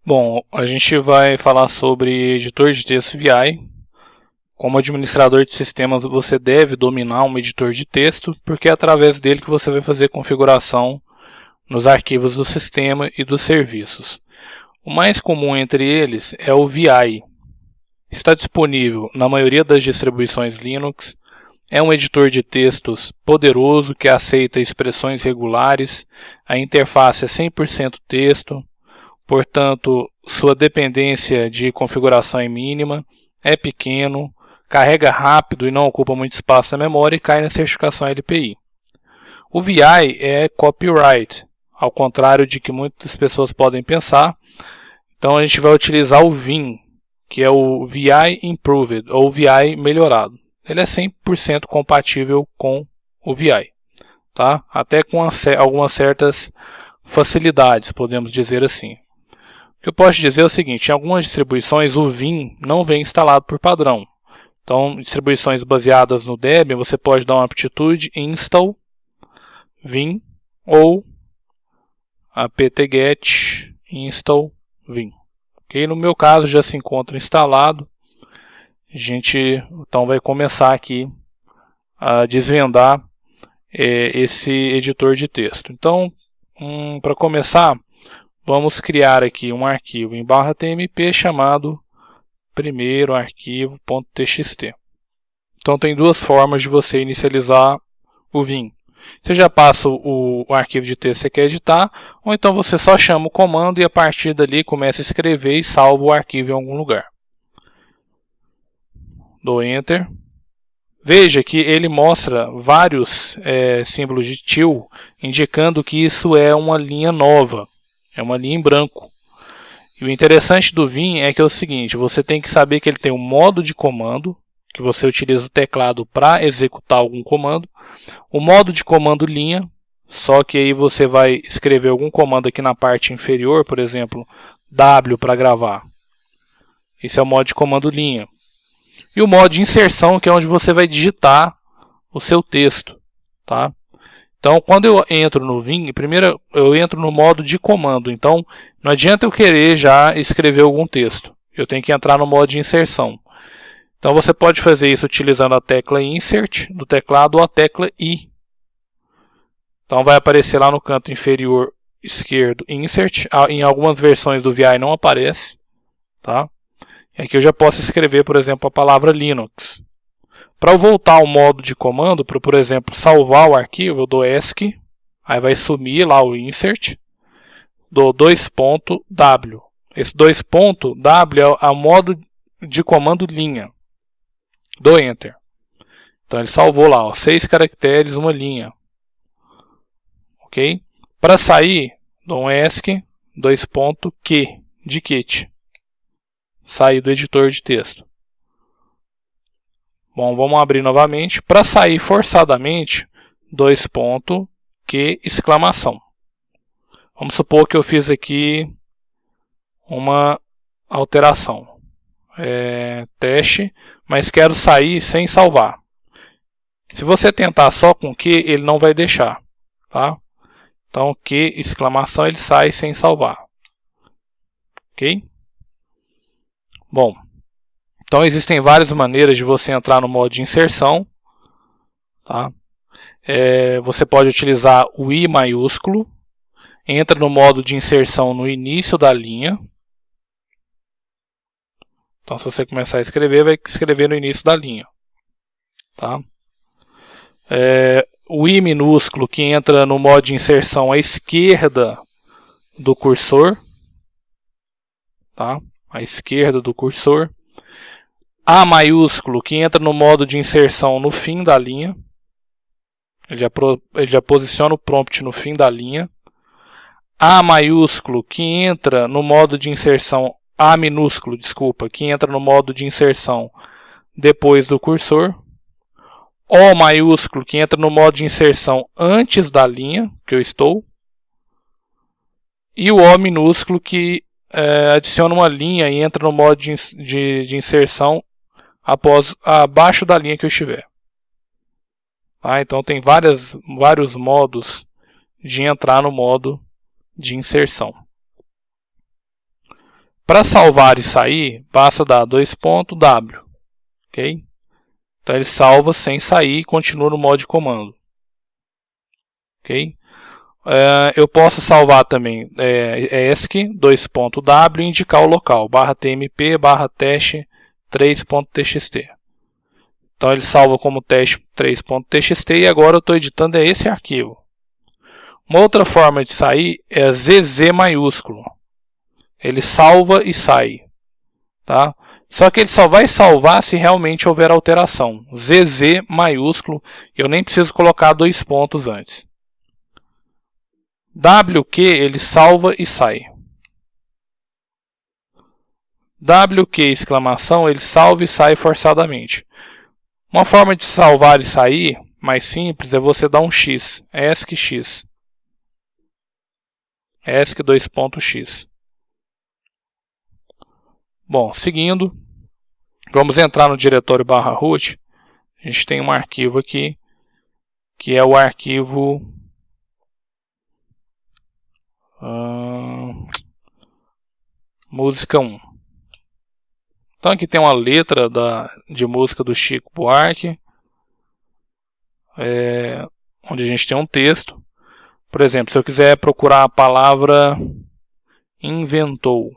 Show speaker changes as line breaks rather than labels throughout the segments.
Bom, a gente vai falar sobre editor de texto VI. Como administrador de sistemas, você deve dominar um editor de texto, porque é através dele que você vai fazer configuração nos arquivos do sistema e dos serviços. O mais comum entre eles é o VI. Está disponível na maioria das distribuições Linux. É um editor de textos poderoso que aceita expressões regulares. A interface é 100% texto. Portanto, sua dependência de configuração é mínima, é pequeno, carrega rápido e não ocupa muito espaço na memória e cai na certificação LPI. O VI é copyright, ao contrário de que muitas pessoas podem pensar. Então a gente vai utilizar o Vim, que é o VI Improved, ou VI melhorado. Ele é 100% compatível com o VI, tá? Até com algumas certas facilidades, podemos dizer assim. O que eu posso dizer é o seguinte: em algumas distribuições o Vim não vem instalado por padrão. Então, distribuições baseadas no Debian, você pode dar uma aptitude install Vim ou apt-get install Vim. Okay? No meu caso já se encontra instalado. A gente então vai começar aqui a desvendar esse editor de texto. Então, para começar, vamos criar aqui um arquivo em /tmp chamado primeiro arquivo.txt. Então tem duas formas de você inicializar o Vim. Você já passa o arquivo de texto que você quer editar, ou então você só chama o comando e a partir dali começa a escrever e salva o arquivo em algum lugar. Dou Enter. Veja que ele mostra vários símbolos de til, indicando que isso é uma linha nova, é uma linha em branco. E o interessante do Vim é que é o seguinte: você tem que saber que ele tem um modo de comando, que você utiliza o teclado para executar algum comando, o modo de comando linha, só que aí você vai escrever algum comando aqui na parte inferior, por exemplo, W para gravar. Esse é o modo de comando linha. E o modo de inserção, que é onde você vai digitar o seu texto, tá? Então, quando eu entro no Vim, primeiro eu entro no modo de comando. Então, não adianta eu querer já escrever algum texto. Eu tenho que entrar no modo de inserção. Então, você pode fazer isso utilizando a tecla Insert do teclado ou a tecla I. Então, vai aparecer lá no canto inferior esquerdo Insert. Em algumas versões do VI não aparece, tá? E aqui eu já posso escrever, por exemplo, a palavra Linux. Para eu voltar ao modo de comando, para, por exemplo, salvar o arquivo, eu dou ESC, aí vai sumir lá o insert, dou 2.w. Esse 2.w é o modo de comando linha. Dou Enter. Então ele salvou lá, ó, 6 caracteres, uma linha. Ok? Para sair, dou um ESC, 2.q, de kit. Sair do editor de texto. Bom, vamos abrir novamente. Para sair forçadamente, 2.q exclamação. Vamos supor que eu fiz aqui uma alteração. Teste, mas quero sair sem salvar. Se você tentar só com q, ele não vai deixar. Tá? Então, q exclamação, ele sai sem salvar. Ok? Bom. Então existem várias maneiras de você entrar no modo de inserção. Tá? Você pode utilizar o I maiúsculo. Entra no modo de inserção no início da linha. Então se você começar a escrever, vai escrever no início da linha. Tá? O I minúsculo, que entra no modo de inserção à esquerda do cursor. Tá? À esquerda do cursor. A maiúsculo, que entra no modo de inserção no fim da linha. Ele já posiciona o prompt no fim da linha. A maiúsculo, que entra no modo de inserção... A minúsculo, desculpa, que entra no modo de inserção depois do cursor. O maiúsculo, que entra no modo de inserção antes da linha que eu estou. E o O minúsculo, que adiciona uma linha e entra no modo de inserção abaixo da linha que eu estiver. Tá? Então tem vários modos de entrar no modo de inserção. Para salvar e sair, basta dar $.w. Ok? Então ele salva sem sair e continua no modo de comando. Ok? Eu posso salvar também ESC $.w e indicar o local /tmp /teste 3.txt. Então ele salva como teste 3.txt e agora eu estou editando esse arquivo. Uma outra forma de sair é ZZ maiúsculo. Ele salva e sai. Tá? Só que ele só vai salvar se realmente houver alteração. ZZ maiúsculo, eu nem preciso colocar 2 pontos antes. WQ ele salva e sai. WQ exclamação ele salva e sai forçadamente. Uma forma de salvar e sair mais simples é você dar um X, ESC ESC2.x. Bom, seguindo, vamos entrar no diretório /root. A gente tem um arquivo aqui, que é o arquivo música 1. Então aqui tem uma letra de música do Chico Buarque, onde a gente tem um texto. Por exemplo, se eu quiser procurar a palavra inventou,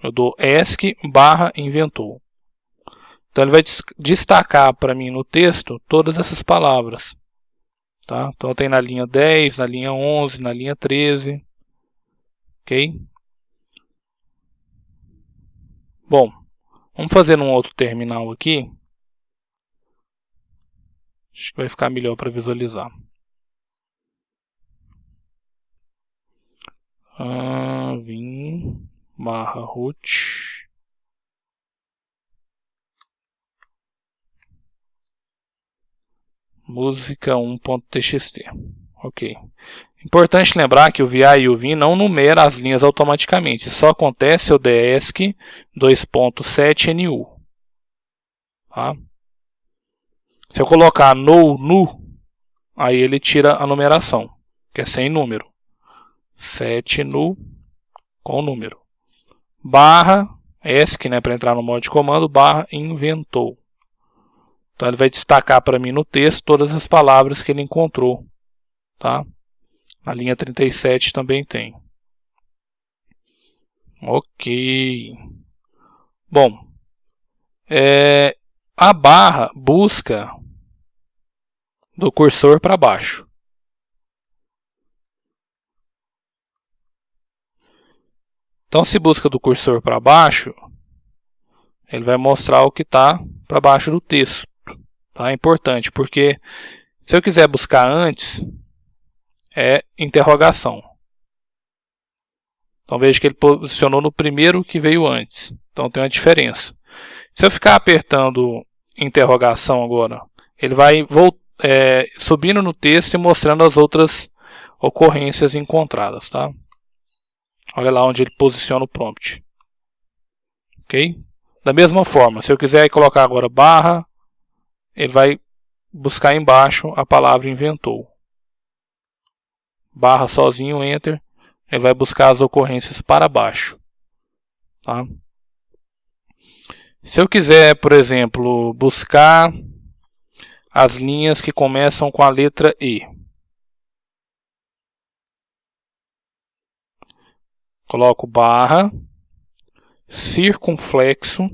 eu dou ESC/inventou. Então ele vai destacar para mim no texto todas essas palavras. Tá? Então tem na linha 10, na linha 11, na linha 13. Ok? Bom, vamos fazer num outro terminal aqui. Acho que vai ficar melhor para visualizar. Vim /root. Música 1.txt. Ok. Importante lembrar que o VI e o VIN não numera as linhas automaticamente. Só acontece se eu der ESC 2.7NU. Tá? Se eu colocar nu, aí ele tira a numeração, que é sem número. 7NU com número. /ESC, né, para entrar no modo de comando, /inventou. Então ele vai destacar para mim no texto todas as palavras que ele encontrou. Tá? Na linha 37 também tem. Ok. Bom, a barra busca do cursor para baixo. Então, se busca do cursor para baixo, ele vai mostrar o que está para baixo do texto. Tá? É importante, porque se eu quiser buscar antes, é interrogação. Então veja que ele posicionou no primeiro que veio antes. Então tem uma diferença. Se eu ficar apertando interrogação agora, ele vai subindo no texto e mostrando as outras ocorrências encontradas. Tá? Olha lá onde ele posiciona o prompt. Ok? Da mesma forma, se eu quiser colocar agora barra, ele vai buscar embaixo a palavra inventou. Barra sozinho, enter, ele vai buscar as ocorrências para baixo. Tá? Se eu quiser, por exemplo, buscar as linhas que começam com a letra E, coloco barra, circunflexo,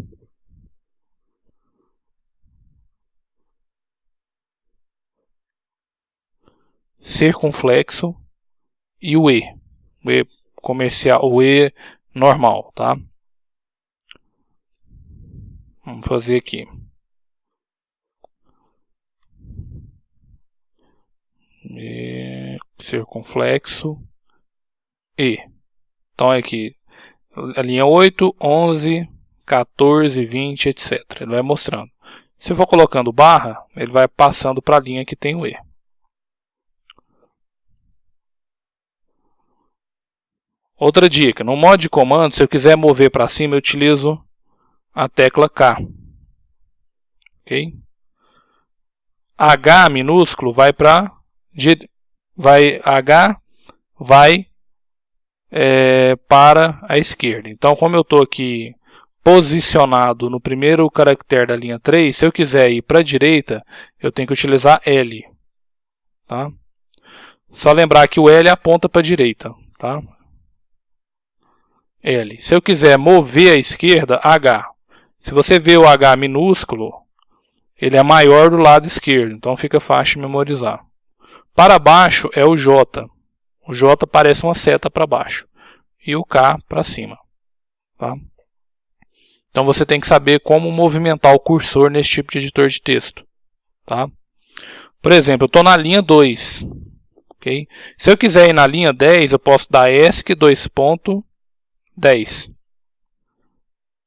e o E comercial, o E normal, tá? Vamos fazer aqui. Circunflexo E. Então é aqui a linha 8, 11, 14, 20, etc. Ele vai mostrando. Se eu for colocando barra, ele vai passando para a linha que tem o E. Outra dica, no modo de comando, se eu quiser mover para cima, eu utilizo a tecla K. Ok? H minúsculo vai para H vai para a esquerda. Então, como eu estou aqui posicionado no primeiro caractere da linha 3, se eu quiser ir para a direita, eu tenho que utilizar L. Tá? Só lembrar que o L aponta para a direita. Tá? L. Se eu quiser mover à esquerda, H. Se você vê o H minúsculo, ele é maior do lado esquerdo, então fica fácil de memorizar. Para baixo é o J. O J parece uma seta para baixo. E o K para cima. Tá? Então você tem que saber como movimentar o cursor nesse tipo de editor de texto. Tá? Por exemplo, eu estou na linha 2. Okay? Se eu quiser ir na linha 10, eu posso dar ESC 2.10.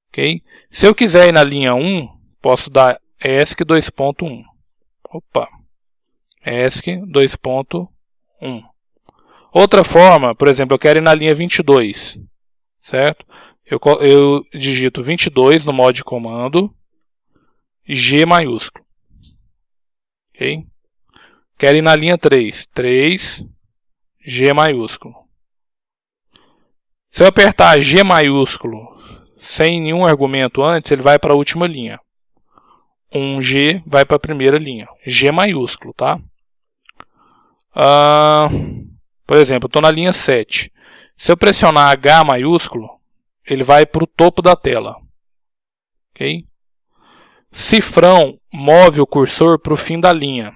Okay? Se eu quiser ir na linha 1, posso dar ESC 2.1. Opa! ESC 2.1. Outra forma, por exemplo, eu quero ir na linha 22. Certo? Eu digito 22 no modo de comando, G maiúsculo. Okay? Quero ir na linha 3, 3, G maiúsculo. Se eu apertar G maiúsculo sem nenhum argumento antes, ele vai para a última linha. 1G vai para a primeira linha. G maiúsculo, tá? Por exemplo, eu estou na linha 7. Se eu pressionar H maiúsculo, ele vai para o topo da tela. Okay? Cifrão move o cursor para o fim da linha.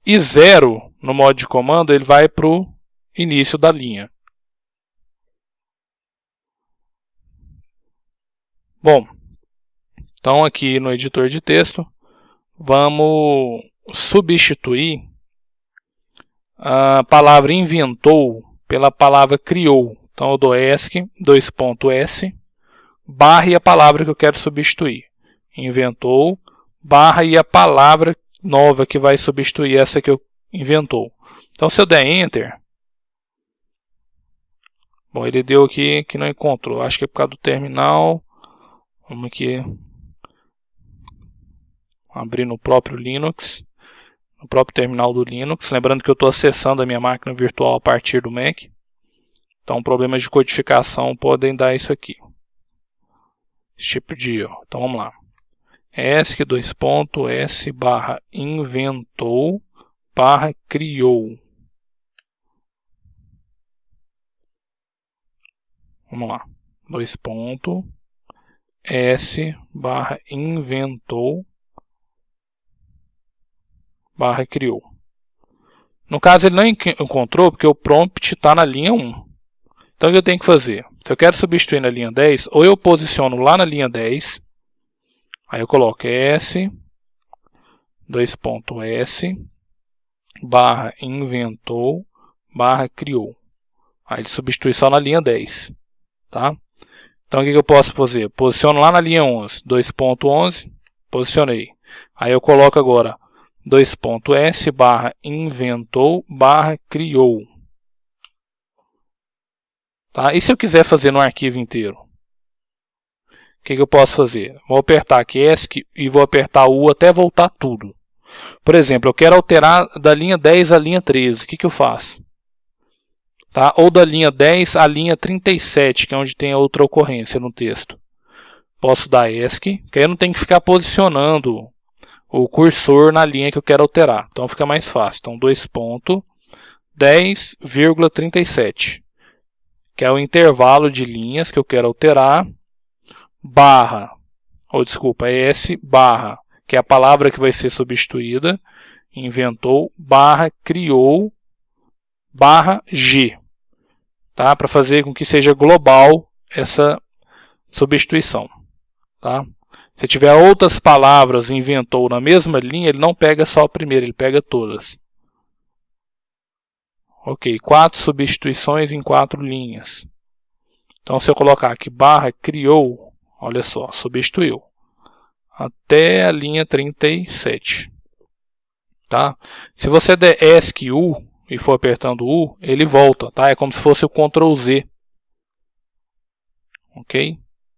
E 0, no modo de comando, ele vai para o início da linha. Bom, então aqui no editor de texto, vamos substituir a palavra inventou pela palavra criou. Então eu dou ESC, 2.S, barra e a palavra que eu quero substituir. Inventou, barra e a palavra nova que vai substituir essa que eu inventou. Então se eu der Enter, bom, ele deu aqui que não encontrou, acho que é por causa do terminal. Vamos aqui abrir no próprio Linux, no próprio terminal do Linux. Lembrando que eu estou acessando a minha máquina virtual a partir do Mac. Então problemas de codificação podem dar isso aqui. Esse tipo de erro. Então vamos lá. ESC 2.S barra inventou barra criou. Vamos lá. 2.S barra inventou barra criou. No caso ele não encontrou porque o prompt está na linha 1. Então o que eu tenho que fazer? Se eu quero substituir na linha 10, ou eu posiciono lá na linha 10, aí eu coloco S, 2.S, barra inventou, barra criou. Aí ele substitui só na linha 10. Tá? Então o que eu posso fazer? Posiciono lá na linha 11, 2.11, posicionei. Aí eu coloco agora 2.S barra inventou barra criou. Tá? E se eu quiser fazer no arquivo inteiro? O que eu posso fazer? Vou apertar aqui ESC e vou apertar U até voltar tudo. Por exemplo, eu quero alterar da linha 10 à linha 13. O que eu faço? Tá? Ou da linha 10 à linha 37, que é onde tem a outra ocorrência no texto. Posso dar ESC, que aí eu não tenho que ficar posicionando o cursor na linha que eu quero alterar. Então fica mais fácil. Então 2.10,37, que é o intervalo de linhas que eu quero alterar, barra, ou desculpa, é S barra, que é a palavra que vai ser substituída, inventou, barra, criou, barra G, tá? Para fazer com que seja global essa substituição. Tá? Se tiver outras palavras inventou na mesma linha, ele não pega só a primeira, ele pega todas. Ok, 4 substituições em 4 linhas. Então se eu colocar aqui barra criou, olha só, substituiu. Até a linha 37. Tá? Se você der ESC U e for apertando U, ele volta. Tá? É como se fosse o Ctrl Z. Ok?